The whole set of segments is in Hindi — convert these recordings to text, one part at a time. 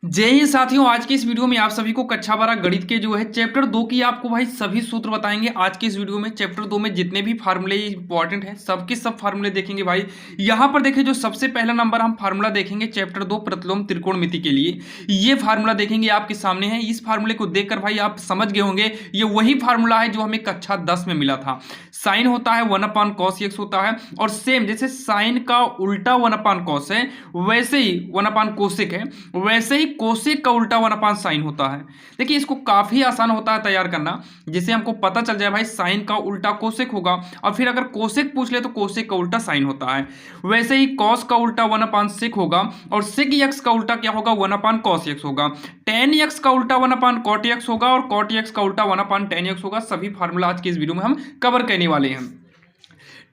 जय हिंद साथियों। आज के इस वीडियो में आप सभी को कक्षा 12 गणित के जो है चैप्टर 2 की आपको भाई सभी सूत्र बताएंगे। आज के इस वीडियो में चैप्टर 2 में जितने भी फार्मूले इंपॉर्टेंट हैं सबके सब फार्मूले देखेंगे भाई। यहाँ पर देखिए जो सबसे पहला नंबर हम फार्मूला देखेंगे चैप्टर 2 प्रतिलोम त्रिकोणमिति के लिए। ये फार्मूला देखेंगे आपके सामने है। इस फार्मूले को देखकर भाई आप समझ गए होंगे ये वही फार्मूला है जो हमें कक्षा 10 में मिला था। साइन होता है 1/cos x होता है और सेम जैसे साइन का उल्टा 1/cos है वैसे ही 1/cosec है, वैसे ही कोसेक का उल्टा 1/sin होता है। देखिए इसको काफी आसान होता है तैयार करना, जिसे हमको पता चल जाए भाई साइन का उल्टा कोसेक होगा और फिर अगर कोसेक पूछ ले तो कोसेक का उल्टा साइन होता है। वैसे ही कॉस का उल्टा 1/sec होगा और सेक एक्स का उल्टा क्या होगा 1/cos x होगा। tan x का उल्टा 1/cot x होगा और cot x का उल्टा 1/tan x होगा। सभी फार्मूला आज के इस वीडियो में हम कवर करने वाले हैं।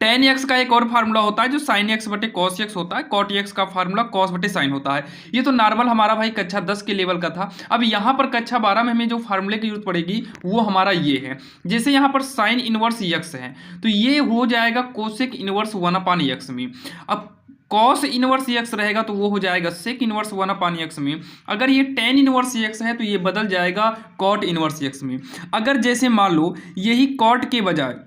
tan x का एक और फार्मूला होता है जो sin x बटे cos x होता है। cot x का फार्मूला cos बटे sin होता है। ये तो नॉर्मल हमारा भाई कक्षा 10 के लेवल का था। अब यहाँ पर कक्षा 12 में हमें जो फार्मूले की जरूरत पड़ेगी वो हमारा ये है। जैसे यहाँ पर sin इनवर्स x है तो ये हो जाएगा कोसेक इनवर्स 1/x में। अब कॉस इनवर्स एक्स रहेगा तो वो हो जाएगा सेक इनवर्स 1/x में। अगर ये टेन इनवर्स एक्स है तो ये बदल जाएगा कॉट इनवर्स एक्स में। अगर जैसे मान लो यही कॉट के बजाय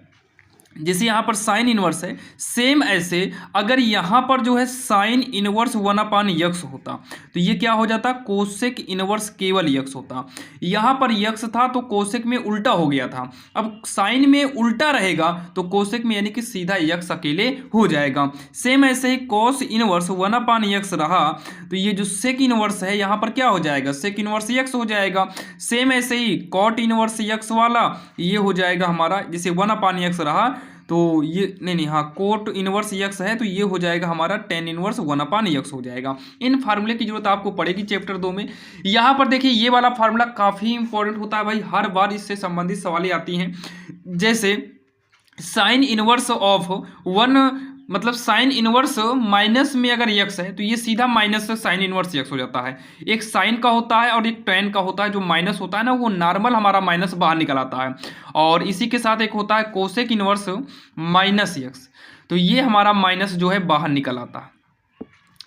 जैसे यहाँ पर साइन इनवर्स है, सेम ऐसे अगर यहाँ पर जो है साइन इनवर्स 1/x होता तो ये क्या हो जाता कोसेक इनवर्स केवल x होता। यहाँ पर x था तो कोसेक में उल्टा हो गया था। अब साइन में उल्टा रहेगा तो कोसेक में यानी कि सीधा x अकेले हो जाएगा। सेम ऐसे ही कॉस इनवर्स 1/x रहा तो ये जो सेक इनवर्स है यहाँ पर क्या हो जाएगा सेक इनवर्स x हो जाएगा। सेम ऐसे ही कॉट इनवर्स x वाला ये हो जाएगा हमारा, जैसे 1/x रहा तो ये नहीं हाँ कोट इनवर्स एक्स है तो ये हो जाएगा हमारा टेन इनवर्स 1/x हो जाएगा। इन फार्मूले की जरूरत आपको पड़ेगी चैप्टर 2 में। यहाँ पर देखिए ये वाला फार्मूला काफ़ी इंपॉर्टेंट होता है भाई, हर बार इससे संबंधित सवालें आती हैं। जैसे साइन इनवर्स ऑफ वन मतलब साइन इनवर्स माइनस में अगर एक्स है तो ये सीधा माइनस से साइन इनवर्स एक्स हो जाता है। एक साइन का होता है और एक टेन का होता है। जो माइनस होता है ना वो नॉर्मल हमारा माइनस बाहर निकल आता है और इसी के साथ एक होता है कोसेक इनवर्स माइनस एक्स, तो ये हमारा माइनस जो है बाहर निकल आता है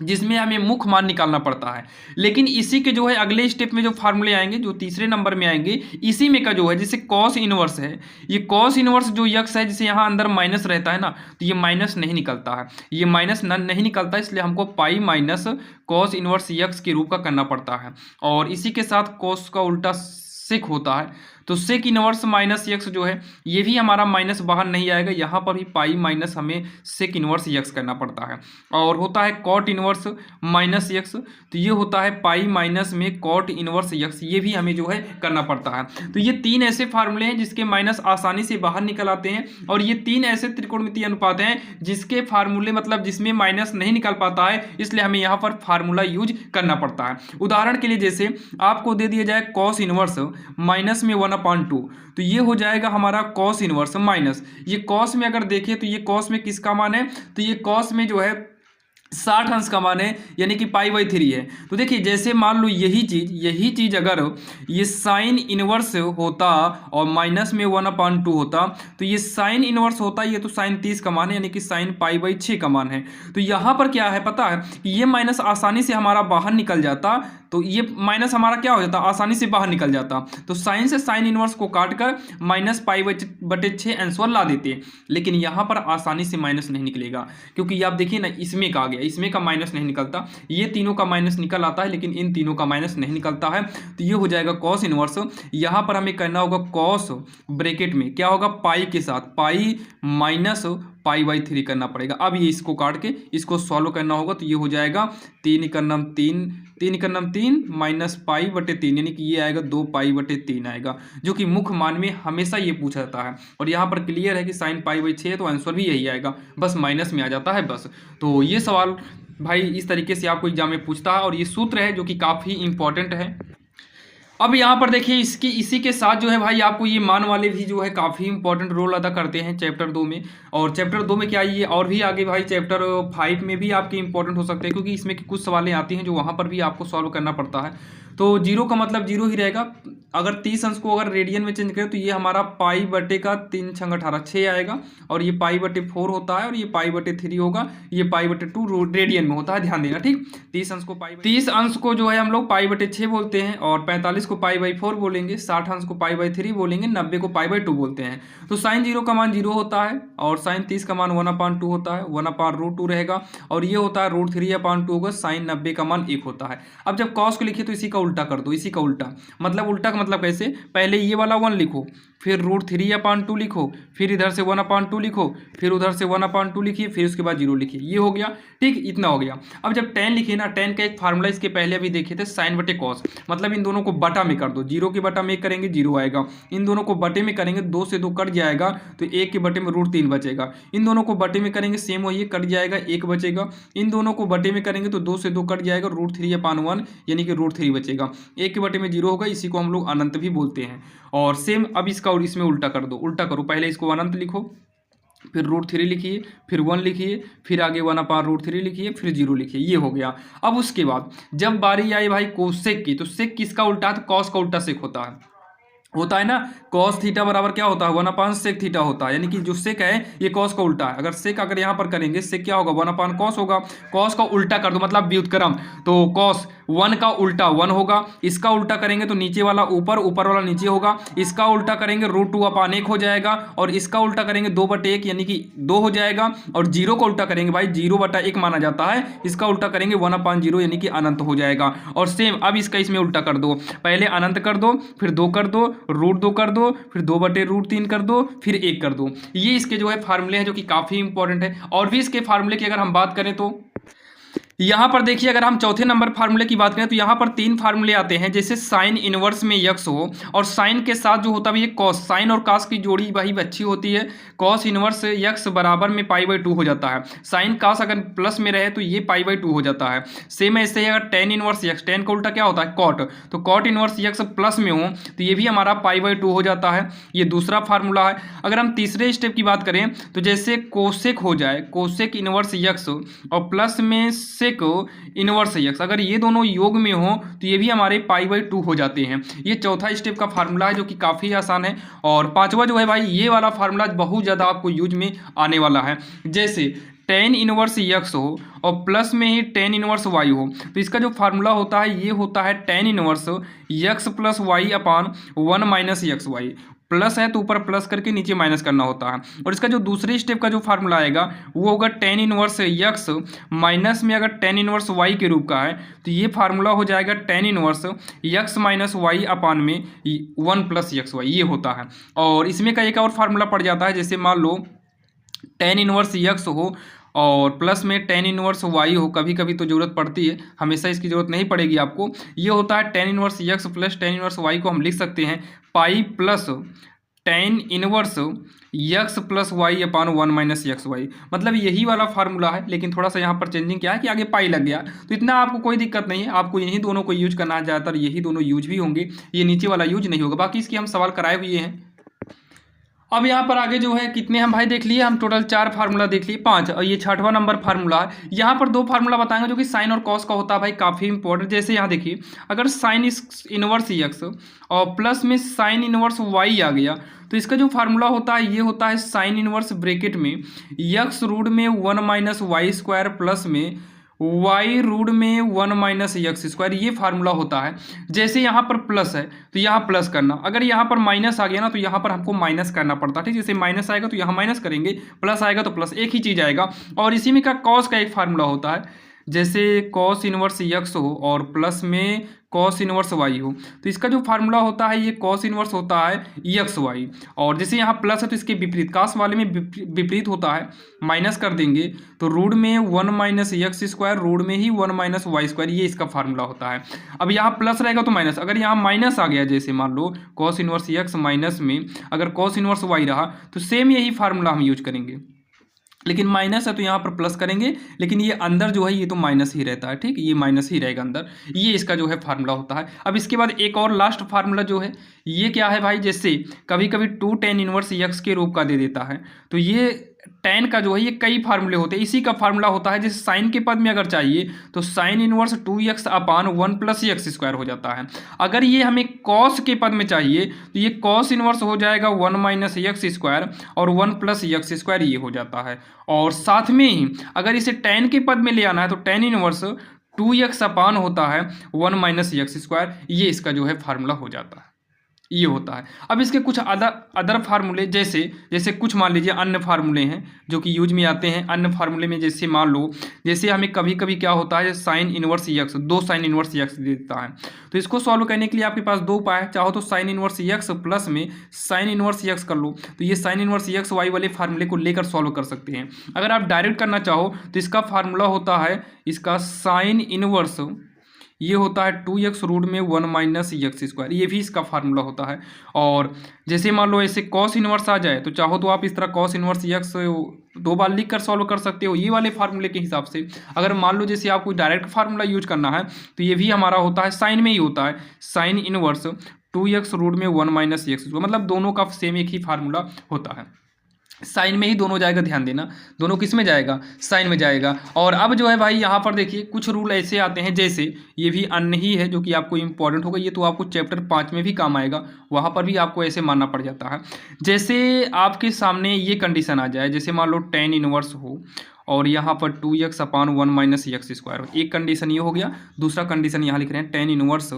जिसमें हमें मुख्य मान निकालना पड़ता है। लेकिन इसी के जो है अगले स्टेप में जो फार्मूले आएंगे जो तीसरे नंबर में आएंगे इसी में का जो है जैसे कॉस इनवर्स है, ये कॉस इनवर्स जो यक्स है जिसे यहाँ अंदर माइनस रहता है ना तो ये माइनस नहीं निकलता है, ये माइनस नहीं निकलता इसलिए हमको pi minus cos inverse x के रूप का करना पड़ता है। और इसी के साथ कॉस का उल्टा सेक होता है तो सेक इनवर्स माइनस एक्स जो है ये भी हमारा माइनस बाहर नहीं आएगा, यहाँ पर भी पाई माइनस हमें सेक इनवर्स एक्स करना पड़ता है। और होता है कॉट इनवर्स माइनस एक्स तो ये होता है पाई माइनस में कॉट इनवर्स एक्स, ये भी हमें जो है करना पड़ता है। तो ये तीन ऐसे फार्मूले हैं जिसके माइनस आसानी से बाहर निकल आते हैं और ये तीन ऐसे त्रिकोणमितीय अनुपात हैं जिसके फार्मूले मतलब जिसमें माइनस नहीं निकल पाता है, इसलिए हमें यहाँ पर फार्मूला यूज करना पड़ता है। उदाहरण के लिए जैसे आपको दे दिया जाए कॉस इनवर्स माइनस में 1/2 तो ये हो जाएगा हमारा कॉस इनवर्स माइनस, ये कॉस में अगर देखें तो ये कॉस में किसका मान है तो ये कॉस में जो है 60 अंश का मान है यानी कि पाई/3 है। तो देखिए जैसे मान लो यही चीज़ अगर ये साइन इनवर्स होता और माइनस में 1/2 होता तो ये साइन इनवर्स होता, ये तो साइन 30 का मान है यानी कि साइन पाई/6 का मान है। तो यहाँ पर क्या है पता है ये माइनस आसानी से हमारा बाहर निकल जाता, तो ये माइनस हमारा क्या हो जाता आसानी से बाहर निकल जाता। तो साइन से साइन इनवर्स को काट कर माइनस पाई/6 आंसर ला देते, लेकिन यहाँ पर आसानी से माइनस नहीं निकलेगा क्योंकि ये आप देखिए ना इसमें का आ गया, इसमें का माइनस नहीं निकलता, ये तीनों का माइनस निकल आता है लेकिन इन तीनों का माइनस नहीं निकलता है। तो ये हो जाएगा कॉस इनवर्स। यहाँ पर हमें करना होगा कॉस ब्रैकेट में क्या होगा पाई के साथ पाई माइनस पाई/3 करना पड़ेगा। अब ये इसको काट के इसको सॉल्व करना होगा तो ये हो जाएगा 3 माइनस पाई/3 यानी कि ये आएगा 2 पाई/3 आएगा, जो कि मुख्य मान में हमेशा ये पूछा जाता है। और यहाँ पर क्लियर है कि साइन पाई/6 है तो आंसर भी यही आएगा, बस माइनस में आ जाता है बस। तो ये सवाल भाई इस तरीके से आपको एग्जाम में पूछता है और ये सूत्र है जो कि काफ़ी इंपॉर्टेंट है। अब यहाँ पर देखिए इसी के साथ जो है भाई आपको ये मान वाले भी जो है काफ़ी इंपॉर्टेंट रोल अदा करते हैं चैप्टर 2 में। और चैप्टर 2 में क्या ये और भी आगे भाई चैप्टर 5 में भी आपके इंपॉर्टेंट हो सकते हैं क्योंकि इसमें कुछ सवालें आती हैं जो वहाँ पर भी आपको सॉल्व करना पड़ता है। तो जीरो का मतलब जीरो ही रहेगा। अगर 30 अंश को अगर रेडियन में चेंज करें तो ये हमारा पाई बटे का 3 छंग 18 6 आएगा, और ये पाई बटे 4 होता है, और ये पाई बटे 3 होगा, ये पाई बटे 2 रेडियन में होता है, ध्यान देना ठीक। 30 अंश को जो है हम लोग पाई बटे 6 बोलते हैं, और 45 को पाई बाई 4 बोलेंगे, 60 अंश को पाई बाई 3 बोलेंगे, 90 को पाई बाई 2 बोलते हैं। तो साइन 0 का मान 0 होता है, और साइन 30 का मान 1/2 होता है, 1/√2 रहेगा, और ये होता है √3/2 होगा, साइन 90 का मान 1 होता है। अब जब कॉस को लिखिए तो इसी का उल्टा कर दो, इसी का उल्टा मतलब कैसे, पहले ये वाला 1 लिखो, फिर √3/2 लिखो, फिर इधर से 1/2 लिखो, फिर उधर से 1/2 लिखिए, फिर उसके बाद 0 लिखिए, ये हो गया ठीक, इतना हो गया। अब जब tan लिखिए ना, tan का एक फार्मूला इसके पहले अभी देखे थे, साइन बटे कॉस, मतलब इन दोनों को बटा में कर दो, 0 के बटा में 1 करेंगे 0 आएगा, इन दोनों को बटे में करेंगे 2 से 2 कट जाएगा, तो 1 के बटे में √3 बचेगा, इन दोनों को बटे में करेंगे सेम वही कट जाएगा 1 बचेगा, इन दोनों को बटे में करेंगे तो 2 से 2 कट जाएगा, √3/1 यानी कि √3 बचेगा, 1 के बटे में 0 होगा, इसी को हम लोग अनंत भी बोलते हैं। और सेम अब इसका और इसमें उल्टा कर दो, उल्टा करो, पहले इसको अनंत लिखो, फिर √3 लिखिए, फिर 1 लिखिए, फिर आगे 1/√3 लिखिए, फिर 0 लिखिए, ये हो गया। अब उसके बाद जब बारी आई भाई कोसेक की, तो सेक किसका उल्टा है, तो कॉस का उल्टा सेक होता है ना, कॉस थीटा बराबर क्या होता है 1/sec थीटा होता है, यानी कि जो सेक है ये कॉस का उल्टा है। अगर सेक अगर यहाँ पर करेंगे सेक क्या होगा 1/cos होगा, कॉस का उल्टा कर दो मतलब व्युत्क्रम, तो कॉस 1 का उल्टा 1 होगा, इसका उल्टा करेंगे तो नीचे वाला ऊपर, ऊपर वाला नीचे होगा, इसका उल्टा करेंगे √2/1 हो जाएगा, और इसका उल्टा करेंगे 2/1 यानी कि 2 हो जाएगा, और 0 का उल्टा करेंगे भाई 0/1 माना जाता है, इसका उल्टा करेंगे 1/0 यानी कि अनंत हो जाएगा। और सेम अब इसका इसमें उल्टा कर दो, पहले अनंत कर दो, फिर 2 कर दो, √2 कर दो, फिर 2/√3 कर दो, फिर 1 कर दो। ये इसके जो है फार्मूले हैं जो कि काफ़ी इंपॉर्टेंट है। और भी इसके फार्मूले की अगर हम बात करें तो यहाँ पर देखिए, अगर हम चौथे नंबर फार्मूले की बात करें तो यहाँ पर 3 फार्मूले आते हैं, जैसे साइन इनवर्स में यक्स हो, और साइन के साथ जो होता है ये कॉस, साइन और कास की जोड़ी भाई अच्छी होती है, कॉस इनवर्स यक्स बराबर में पाई/2 हो जाता है, साइन कास अगर प्लस में रहे तो ये पाई/2 हो जाता है। सेम ऐसे ही अगर टेन इनवर्स यक्स, टेन का उल्टा क्या होता है कॉट, तो कॉट इनवर्स यक्स प्लस में हो तो ये भी हमारा पाई/2 हो जाता है, ये दूसरा फार्मूला है। अगर हम तीसरे स्टेप की बात करें तो जैसे कोसेक हो जाए, कोसेक इनवर्स यक्स और प्लस में सेक इनवर्स यक्स, अगर ये दोनों योग में हो तो ये भी हमारे पाई/2 हो जाते हैं। ये चौथा स्टेप का फार्मूला है जो कि काफ़ी आसान है। और पांचवा जो है भाई, ये वाला फार्मूला बहुत ज़्यादा आपको यूज में आने वाला है, जैसे टेन इनवर्स यक्स हो और प्लस में ही टेन इनवर्स वाई हो, तो इसका जो फार्मूला होता है ये होता है tan inverse x plus y upon 1 minus x y, plus है तो ऊपर प्लस करके नीचे माइनस करना होता है। और इसका जो दूसरे स्टेप का जो फार्मूला आएगा वो होगा टेन इनवर्स यक्स माइनस में अगर टेन इनवर्स वाई के रूप का है तो ये फार्मूला हो जाएगा tan inverse x minus y upon में 1 प्लस यक्स वाई, ये होता है। और इसमें का एक और फार्मूला पड़ जाता है, जैसे मान लो टेन इनवर्स यक्स हो और प्लस में टेन इनवर्स वाई हो, कभी कभी तो जरूरत पड़ती है, हमेशा इसकी जरूरत नहीं पड़ेगी आपको। ये होता है tan inverse x plus tan inverse y को हम लिख सकते हैं pi plus tan inverse x plus y upon 1 minus x y, मतलब यही वाला फार्मूला है, लेकिन थोड़ा सा यहाँ पर चेंजिंग क्या है कि आगे पाई लग गया, तो इतना आपको कोई दिक्कत नहीं है, आपको यही दोनों को यूज करना है, ज़्यादातर यही दोनों यूज भी होंगे, ये नीचे वाला यूज नहीं होगा। बाकी इसकी हम सवाल कराए हुए हैं। अब यहाँ पर आगे जो है कितने हम भाई देख लिए, हम टोटल 4 फार्मूला देख लिए, 5, और ये 6वां नंबर फार्मूला है। यहाँ पर 2 फार्मूला बताएंगे जो कि साइन और कॉस का होता है भाई, काफ़ी इंपॉर्टेंट। जैसे यहाँ देखिए, अगर साइन इनवर्स यक्स और प्लस में साइन इनवर्स वाई आ गया तो इसका जो फार्मूला होता है ये होता है साइन इनवर्स ब्रैकेट में यक्स रूट में 1 माइनस वाई स्क्वायर प्लस में वाई रूट में 1 माइनस यक्स स्क्वायर, ये फार्मूला होता है। जैसे यहाँ पर प्लस है तो यहाँ प्लस करना, अगर यहाँ पर माइनस आ गया ना तो यहाँ पर हमको माइनस करना पड़ता है, ठीक। जैसे माइनस आएगा तो यहाँ माइनस करेंगे, प्लस आएगा तो प्लस, एक ही चीज़ आएगा। और इसी में का कॉस का एक फार्मूला होता है, जैसे कॉस इनवर्स यक्स हो और प्लस में कॉस इनवर्स वाई हो, तो इसका जो फार्मूला होता है ये कॉस इनवर्स होता है यक्स वाई। और जैसे यहाँ प्लस है तो इसके विपरीत, कास वाले में विपरीत होता है, माइनस कर देंगे तो रूट में 1 माइनस यक्स स्क्वायर, रूट में ही 1 माइनस वाई स्क्वायर, ये इसका फार्मूला होता है। अब यहाँ प्लस रहेगा तो माइनस, अगर यहाँ माइनस आ गया, जैसे मान लो कॉस इनवर्स यक्स माइनस में अगर कॉस इनवर्स वाई रहा तो सेम यही फार्मूला हम यूज करेंगे, लेकिन माइनस है तो यहाँ पर प्लस करेंगे, लेकिन ये अंदर जो है ये तो माइनस ही रहता है, ठीक, ये माइनस ही रहेगा अंदर, ये इसका जो है फार्मूला होता है। अब इसके बाद एक और लास्ट फार्मूला जो है ये क्या है भाई, जैसे कभी कभी 2 टेन इनवर्स यक्स के रूप का दे देता है, तो ये tan का जो है ये कई फार्मूले होते हैं, इसी का फार्मूला होता है। जैसे साइन के पद में अगर चाहिए तो साइन इनवर्स 2x अपान 1 प्लस एक्स स्क्वायर हो जाता है। अगर ये हमें कॉस के पद में चाहिए तो ये कॉस इनवर्स हो जाएगा 1 माइनस एक्स स्क्वायर और 1 प्लस एक्स स्क्वायर ये हो जाता है। और साथ में ही अगर इसे tan के पद में ले आना है तो tan इनवर्स 2x अपान होता है 1 माइनस एक्स स्क्वायर, ये इसका जो है फार्मूला हो जाता है, ये होता है। अब इसके कुछ अदर फार्मूले जैसे कुछ मान लीजिए अन्य फार्मूले हैं जो कि यूज में आते हैं। अन्य फार्मूले में जैसे मान लो, जैसे हमें कभी कभी क्या होता है sine inverse x, 2 sine inverse x देता है, तो इसको सॉल्व करने के लिए आपके पास दो उपाय है। चाहो तो साइन इनवर्स एक्स प्लस में साइन इनवर्स एक्स कर लो, तो ये साइन इनवर्स एक्स वाई वाले फार्मूले को लेकर सॉल्व कर सकते हैं। अगर आप डायरेक्ट करना चाहो तो इसका फार्मूला होता है, इसका साइन इनवर्स ये होता है 2x रूट में 1 माइनस एक्स स्क्वायर, ये भी इसका फार्मूला होता है। और जैसे मान लो ऐसे कॉस इनवर्स आ जाए तो चाहो तो आप इस तरह कॉस इनवर्स एक्स 2 बार लिख कर सॉल्व कर सकते हो, ये वाले फार्मूले के हिसाब से। अगर मान लो जैसे आपको डायरेक्ट फार्मूला यूज करना है तो ये भी हमारा होता है साइन में ही होता है, साइन इनवर्स 2x रूट में 1 माइनस एक्स स्क्वायर, मतलब दोनों का सेम एक ही फार्मूला होता है। साइन में ही दोनों जाएगा, ध्यान देना, दोनों किस में जाएगा, साइन में जाएगा। और अब जो है भाई यहाँ पर देखिए कुछ रूल ऐसे आते हैं, जैसे ये भी अन्य ही है जो कि आपको इंपॉर्टेंट होगा, ये तो आपको चैप्टर 5 में भी काम आएगा, वहाँ पर भी आपको ऐसे मानना पड़ जाता है। जैसे आपके सामने ये कंडीशन आ जाए, जैसे मान लो tan इनवर्स हो और यहाँ पर 2x अपान 1 माइनस एक्स स्क्वायर हो, एक कंडीशन ये हो गया। दूसरा कंडीशन यहाँ लिख रहे हैं tan inverse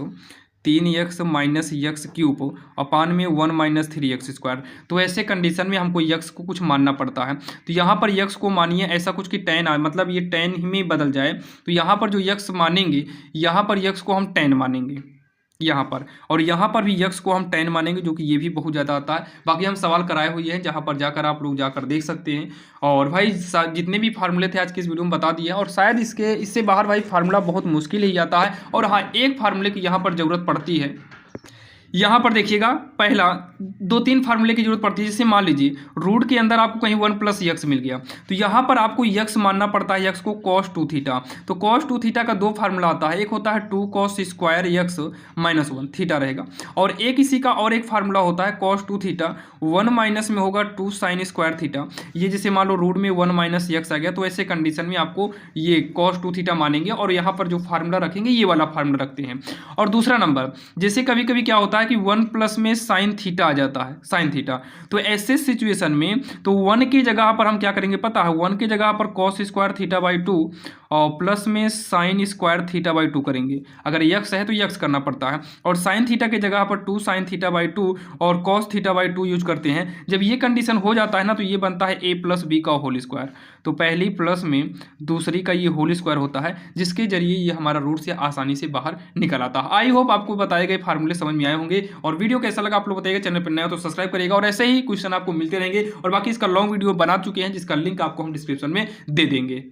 3x minus x cube अपान में 1 माइनस 3x स्क्वायर। तो ऐसे कंडीशन में हमको x को कुछ मानना पड़ता है। तो यहाँ पर x को मानिए ऐसा कुछ कि tan आए, मतलब ये tan ही में बदल जाए, तो यहाँ पर जो x मानेंगे, यहाँ पर x को हम tan मानेंगे यहाँ पर, और यहाँ पर भी x को हम tan मानेंगे, जो कि ये भी बहुत ज़्यादा आता है। बाकी हम सवाल कराए हुए हैं जहाँ पर जाकर आप लोग जाकर देख सकते हैं। और भाई जितने भी फार्मूले थे आज की इस वीडियो में बता दिए, और शायद इससे बाहर भाई फार्मूला बहुत मुश्किल ही आता है। और हाँ, एक फार्मूले की यहाँ पर ज़रूरत पड़ती है, यहाँ पर देखिएगा, पहला 2-3 फार्मूले की जरूरत पड़ती है। जैसे मान लीजिए रूट के अंदर आपको कहीं 1 प्लस एक्स मिल गया, तो यहाँ पर आपको एक्स मानना पड़ता है, एक्स को cos 2 थीटा। तो cos 2 थीटा का दो फार्मूला आता है, एक होता है 2 cos square x minus 1 theta रहेगा, और एक इसी का और एक फार्मूला होता है cos 2 थीटा 1 माइनस में होगा 2 साइन स्क्वायर थीटा। ये जैसे मान लो रूट में 1 माइनस एक्स आ गया, तो ऐसे कंडीशन में आपको ये cos 2 थीटा मानेंगे, और यहाँ पर जो फार्मूला रखेंगे ये वाला फार्मूला रखते हैं। और दूसरा नंबर, जैसे कभी कभी क्या होता है कि 1 प्लस में साइन थीटा आ जाता है, साइन थीटा, तो ऐसे सिचुएशन में तो 1 की जगह पर हम क्या करेंगे पता है, 1 की जगह पर cos स्क्वायर थीटा बाई 2 और प्लस में साइन स्क्वायर थीटा बाई 2 करेंगे। अगर x है तो x करना पड़ता है, और साइन थीटा की जगह पर 2 साइन थीटा बाई 2 और cos थीटा बाई 2 यूज करते हैं। जब ये कंडीशन हो जाता है ना, तो ये बनता है a प्लस बी का होल स्क्वायर। तो पहली प्लस में दूसरी का ये होल स्क्वायर होता है, जिसके जरिए ये हमारा रूट से आसानी से बाहर निकल आता है। आई होप आपको बताए गए फार्मूले समझ में आए होंगे, और वीडियो कैसा लगा आप लोग बताइएगा। चैनल पर नया हो तो सब्सक्राइब करिएगा, और ऐसे ही क्वेश्चन आपको मिलते रहेंगे। और बाकी इसका लॉन्ग वीडियो बना चुके हैं, जिसका लिंक आपको हम डिस्क्रिप्शन में दे देंगे।